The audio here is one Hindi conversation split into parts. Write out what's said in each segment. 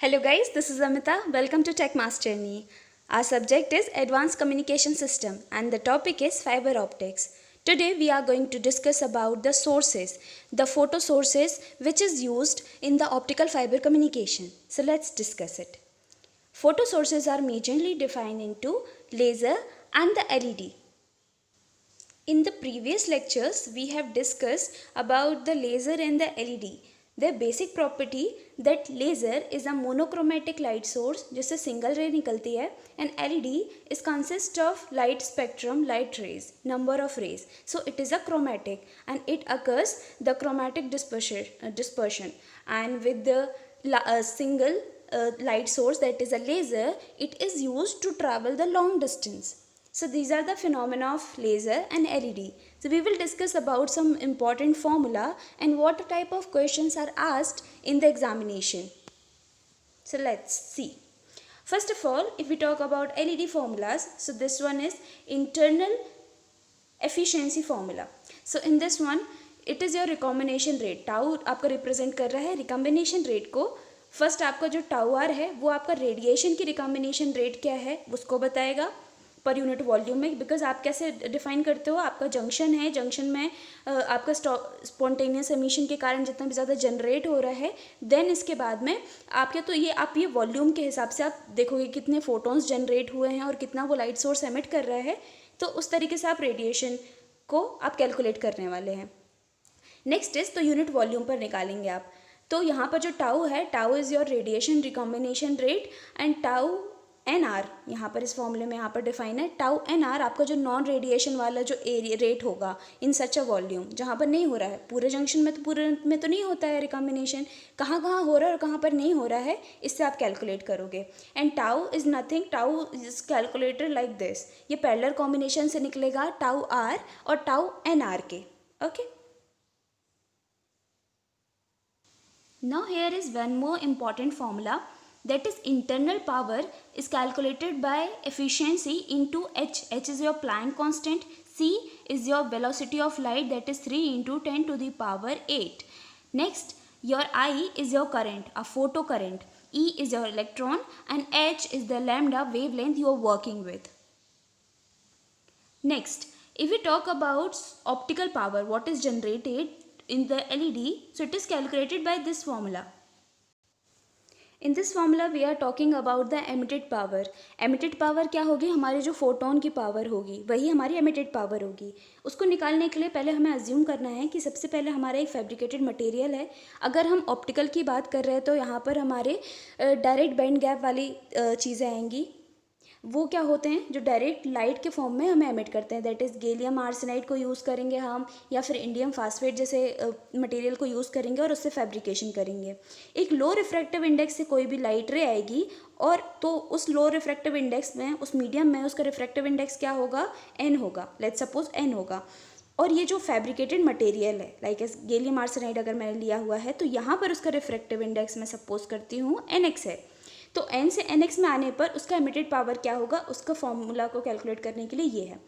Hello guys, this is Amita. Welcome to Tech Master Me. Our subject is Advanced Communication System and the topic is fiber optics. Today we are going to discuss about the sources, the photo sources which is used in the optical fiber communication. So let's discuss it. Photo sources are majorly defined into laser and the LED. In the previous lectures, we have discussed about the laser and the LED. Their basic property that laser is a monochromatic light source जिससे सिंगल रे निकलती है and LED is consist of light spectrum, light rays, number of rays. So it is a chromatic and it occurs the chromatic dispersion and with the single light source that is a laser, it is used to travel the long distance. So these are the phenomena of laser and LED. So we will discuss about some important formula and what type of questions are asked in the examination. So let's see. First of all, if we talk about LED formulas, so this one is internal efficiency formula. So in this one, it is your recombination rate. Tau आपका represent कर रहा है recombination rate को. फर्स्ट आपका जो टाउ आर है वो आपका रेडिएशन की रिकॉम्बिनेशन रेट क्या है उसको बताएगा पर यूनिट वॉल्यूम में, बिकॉज आप कैसे डिफाइन करते हो, आपका जंक्शन है, जंक्शन में आपका स्पॉन्टेनियस एमिशन के कारण जितना भी ज़्यादा जनरेट हो रहा है, देन इसके बाद में आपके तो ये आप ये वॉल्यूम के हिसाब से आप देखोगे कितने फोटोन्स जनरेट हुए हैं और कितना वो लाइट सोर्स एमिट कर रहा है, तो उस तरीके से आप रेडिएशन को आप कैलकुलेट करने वाले हैं. नेक्स्ट इज तो यूनिट वॉल्यूम पर निकालेंगे आप. तो यहाँ पर जो टाउ है, tau is your radiation recombination rate and tau n r यहाँ पर इस फॉर्मूले में यहाँ पर डिफाइन है. टाउ एन आर आपका जो नॉन रेडिएशन वाला जो एरिया रेट होगा इन सच अ वॉल्यूम जहाँ पर नहीं हो रहा है पूरे जंक्शन में, तो पूरे में तो नहीं होता है रिकॉम्बिनेशन, कहाँ कहाँ हो रहा है और कहाँ पर नहीं हो रहा है इससे आप कैलकुलेट करोगे. And tau is nothing, tau is calculated like this, ये पैरेलल कॉम्बिनेशन से निकलेगा टाउ आर और टाउ एन आर के. Okay. Now here is one more important formula, that is internal power is calculated by efficiency into h. H is your Planck constant, c is your velocity of light, that is 3 into 10 to the power 8. Next your I is your current, a photo current, E is your electron and h is the lambda wavelength you are working with. Next if we talk about optical power, what is generated in the LED, so it is calculated by this formula. In this formula we are talking about the emitted power. Emitted power क्या होगी, हमारी जो फोटोन की पावर होगी वही हमारी emitted power होगी. उसको निकालने के लिए पहले हमें अज्यूम करना है कि सबसे पहले हमारा एक फैब्रिकेटेड मटेरियल है. अगर हम ऑप्टिकल की बात कर रहे हैं तो यहाँ पर हमारे डायरेक्ट बैंड गैप वाली चीज़ें आएंगी. वो क्या होते हैं जो डायरेक्ट लाइट के फॉर्म में हमें एमिट करते हैं, दैट इज़ गैलियम आर्सेनाइड को यूज़ करेंगे हम या फिर इंडियम फास्फेट जैसे मटेरियल को यूज़ करेंगे और उससे फैब्रिकेशन करेंगे. एक लो रिफ्रैक्टिव इंडेक्स से कोई भी लाइट रे आएगी और तो उस लो रिफ्रैक्टिव इंडेक्स में, उस मीडियम में उसका रिफ्रैक्टिव इंडेक्स क्या होगा, एन होगा. लेट्स सपोज एन होगा. और ये जो फैब्रिकेटेड मटेरियल है लाइक एस गैलियम आर्सेनाइड अगर मैंने लिया हुआ है तो यहाँ पर उसका रिफ्रैक्टिव इंडेक्स मैं सपोज करती हूँ एन एक्स है. तो n से nx में आने पर उसका एमिटेड पावर क्या होगा, उसका फॉर्मूला को कैलकुलेट करने के लिए ये है.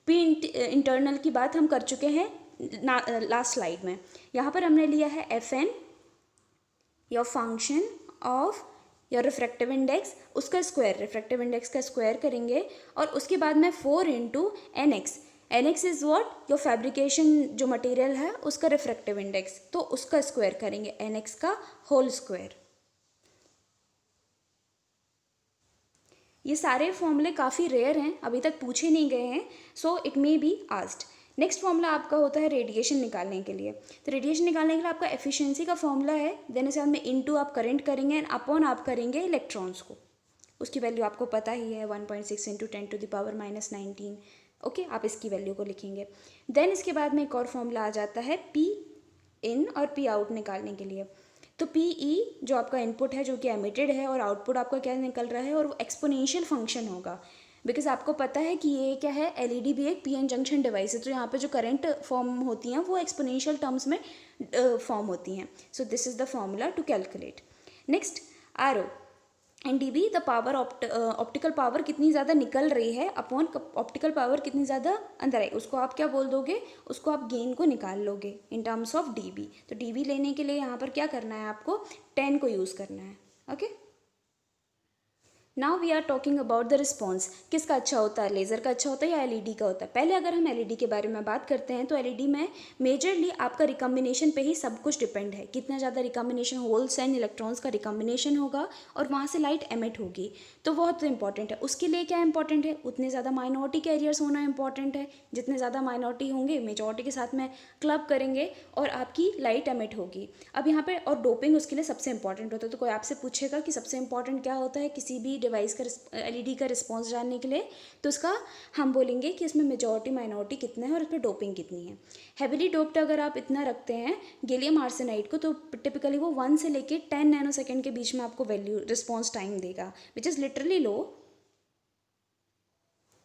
P इंटरनल की बात हम कर चुके हैं लास्ट स्लाइड में. यहाँ पर हमने लिया है Fn, your function of your refractive index, उसका स्क्वायर, रिफ्रैक्टिव इंडेक्स का स्क्वायर करेंगे और उसके बाद में 4 into n x. N x is what, your fabrication जो मटेरियल है उसका रिफ्रैक्टिव इंडेक्स, तो उसका स्क्वायर करेंगे एन एक्स का होल स्क्वायर. ये सारे फॉर्मूले काफ़ी रेयर हैं, अभी तक पूछे नहीं गए हैं, so it may be asked. Next formula आपका होता है रेडिएशन निकालने के लिए. तो रेडिएशन निकालने के लिए आपका एफिशिएंसी का फॉर्मूला है, देन इसे में इनटू आप करंट करेंगे एंड अपॉन आप करेंगे इलेक्ट्रॉन्स को. उसकी वैल्यू आपको पता ही है 1.6 into 10 to the power -19. Okay, आप इसकी वैल्यू को लिखेंगे. देन इसके बाद में एक और फॉर्मूला आ जाता है पी इन और पी आउट निकालने के लिए. तो पी ई जो आपका इनपुट है जो कि एमिटेड है और आउटपुट आपका क्या निकल रहा है और वो एक्सपोनेंशियल फंक्शन होगा, बिकॉज आपको पता है कि ये क्या है, एलईडी भी एक पीएन जंक्शन डिवाइस है. तो यहाँ पे जो करंट फॉर्म होती हैं वो एक्सपोनेंशियल टर्म्स में फॉर्म होती हैं. So this is the formula to calculate. Next R O and D B, the power optical power कितनी ज़्यादा निकल रही है अपॉन ऑप्टिकल पावर कितनी ज़्यादा अंदर आई, उसको आप क्या बोल दोगे, उसको आप गेन को निकाल लोगे in terms of D B. तो डी बी लेने के लिए यहाँ पर क्या करना है, आपको 10 को यूज़ करना है. Okay. Now we are talking about the response. किसका अच्छा होता है, लेज़र का अच्छा होता है या एलईडी का होता है? पहले अगर हम एलईडी के बारे में बात करते हैं तो एलईडी में मेजरली आपका रिकम्बिनेशन पे ही सब कुछ डिपेंड है। कितना ज़्यादा रिकम्बिनेशन, होल्स एंड इलेक्ट्रॉन्स का रिकम्बिनेशन होगा और वहाँ से लाइट एमिट होगी, तो बहुत इंपॉर्टेंट है। उसके लिए क्या इंपॉर्टेंट है, उतने ज़्यादा माइनॉरिटी कैरियर्स होना इंपॉर्टेंट है। जितने ज़्यादा माइनॉरिटी होंगे मेजॉरिटी के साथ में क्लब करेंगे और आपकी लाइट एमिट होगी। अब यहाँ पे और डोपिंग उसके लिए सबसे इंपॉर्टेंट होता है। तो कोई आपसे पूछेगा कि सबसे इंपॉर्टेंट क्या होता है किसी भी डिवाइस का, एलईडी का रिस्पॉन्स जानने के लिए, तो उसका हम बोलेंगे कि इसमें मेजॉरिटी माइनॉरिटी कितना है और इसमें डोपिंग कितनी है। हेविली डोप्ड अगर आप इतना रखते हैं गैलियम आर्सेनाइड को, तो टिपिकली वो 1 से लेके 10 नैनोसेकंड के बीच में आपको वैल्यू रिस्पॉन्स टाइम देगा, which is literally low.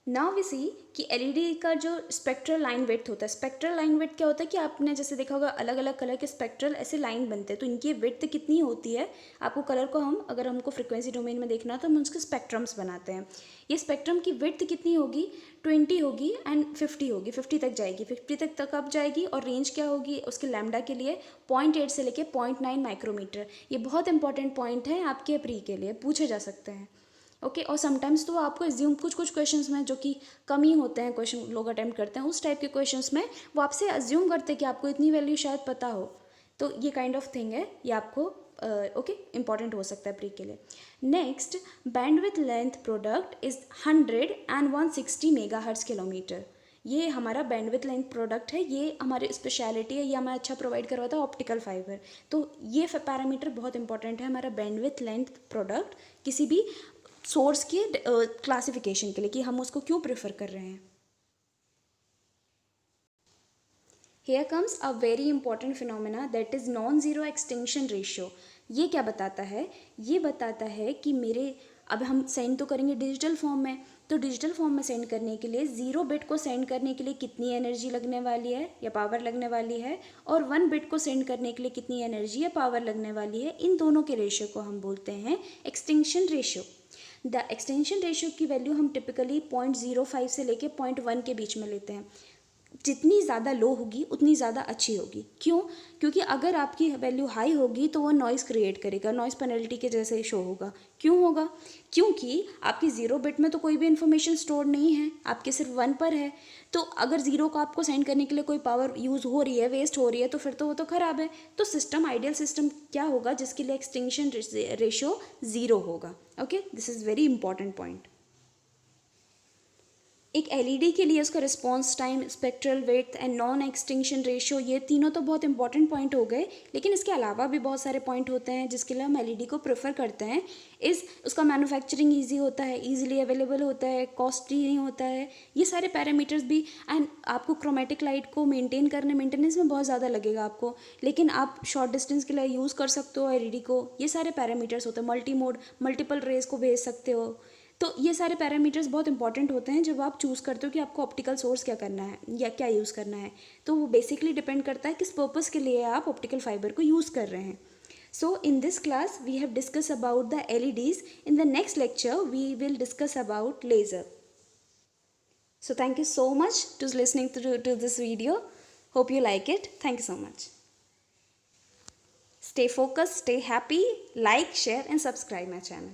Now we see कि एलईडी का जो स्पेक्ट्रल लाइन विड्थ होता है, स्पेक्ट्रल लाइन विड्थ क्या होता है कि आपने जैसे देखा होगा अलग अलग कलर के स्पेक्ट्रल ऐसे लाइन बनते हैं, तो इनकी विड्थ कितनी होती है, आपको कलर को हम अगर हमको फ्रिक्वेंसी डोमेन में देखना तो हम उसके स्पेक्ट्रम्स बनाते हैं। ये स्पेक्ट्रम की विड्थ कितनी होगी, 20 होगी एंड 50 होगी, 50 तक जाएगी, 50 तक कब जाएगी, और रेंज क्या होगी उसके लैम्डा के लिए 0.8 से लेके 0.9 माइक्रोमीटर। ये बहुत इंपॉर्टेंट पॉइंट है आपके प्री के लिए, पूछे जा सकते हैं। ओके और समटाइम्स तो आपको एज्यूम कुछ क्वेश्चंस में जो कि कम ही होते हैं, क्वेश्चन लोग अटेम्प्ट करते हैं उस टाइप के क्वेश्चंस में वो आपसे अज्यूम करते हैं कि आपको इतनी वैल्यू शायद पता हो, तो ये काइंड ऑफ थिंग है, ये आपको ओके इंपॉर्टेंट हो सकता है प्री के लिए। Next, bandwidth length product is 100 and 160 megahertz kilometre. ये हमारा बैंडविथ लेंथ प्रोडक्ट है, ये हमारी स्पेशलिटी है, ये हमें अच्छा प्रोवाइड करवाता है ऑप्टिकल फाइबर। तो ये पैरामीटर बहुत इंपॉर्टेंट है हमारा बैंडविथ लेंथ प्रोडक्ट किसी भी सोर्स के क्लासिफिकेशन के लिए, कि हम उसको क्यों प्रेफर कर रहे हैं। Here comes a very important phenomena that is non zero extinction ratio. ये क्या बताता है, ये बताता है कि मेरे अब हम सेंड तो करेंगे डिजिटल फॉर्म में, तो डिजिटल फॉर्म में सेंड करने के लिए 0 बिट को सेंड करने के लिए कितनी एनर्जी लगने वाली है या पावर लगने वाली है, और 1 बिट को सेंड करने के लिए कितनी एनर्जी या पावर लगने वाली है, इन दोनों के रेशियो को हम बोलते हैं extinction ratio. The extension ratio की वैल्यू हम टिपिकली 0.05 से लेके 0.1 के बीच में लेते हैं। जितनी ज़्यादा लो होगी उतनी ज़्यादा अच्छी होगी। क्यों? क्योंकि अगर आपकी वैल्यू हाई होगी तो वो नॉइज़ क्रिएट करेगा, नॉइज़ पेनल्टी के जैसे शो होगा। क्यों होगा? क्योंकि आपकी 0 बिट में तो कोई भी इन्फॉर्मेशन स्टोर नहीं है, आपके सिर्फ 1 पर है। तो अगर 0 को आपको सेंड करने के लिए कोई पावर यूज़ हो रही है, वेस्ट हो रही है, तो फिर तो वो तो ख़राब है। तो सिस्टम, आइडियल सिस्टम क्या होगा जिसके लिए एक्सटिंक्शन रेशियो 0 होगा। Okay, this is very important point. एक एलईडी के लिए उसका response time, spectral width and non extinction ratio, ये तीनों तो बहुत इंपॉर्टेंट पॉइंट हो गए, लेकिन इसके अलावा भी बहुत सारे पॉइंट होते हैं जिसके लिए हम एलईडी को प्रेफर करते हैं। उसका मैन्युफैक्चरिंग ईजी होता है, ईजिली अवेलेबल होता है, कॉस्टली नहीं होता है, ये सारे पैरामीटर्स भी। एंड आपको क्रोमेटिक लाइट को मेंटेनेंस में बहुत ज़्यादा लगेगा आपको, लेकिन आप शॉर्ट डिस्टेंस के लिए यूज़ कर सकते हो एलईडी को। ये सारे पैरामीटर्स होते हैं, मल्टी मोड, मल्टीपल रेज को भेज सकते हो। तो ये सारे पैरामीटर्स बहुत इंपॉर्टेंट होते हैं जब आप चूज़ करते हो कि आपको ऑप्टिकल सोर्स क्या करना है या क्या यूज़ करना है। तो वो बेसिकली डिपेंड करता है किस पर्पज़ के लिए आप ऑप्टिकल फाइबर को यूज़ कर रहे हैं। So in this class we have discuss about the LEDs. In the next lecture we will discuss about laser. So thank you so much to listening to this video. Hope you like it. Thank you so much. Stay focused, stay happy, like, share and subscribe my channel.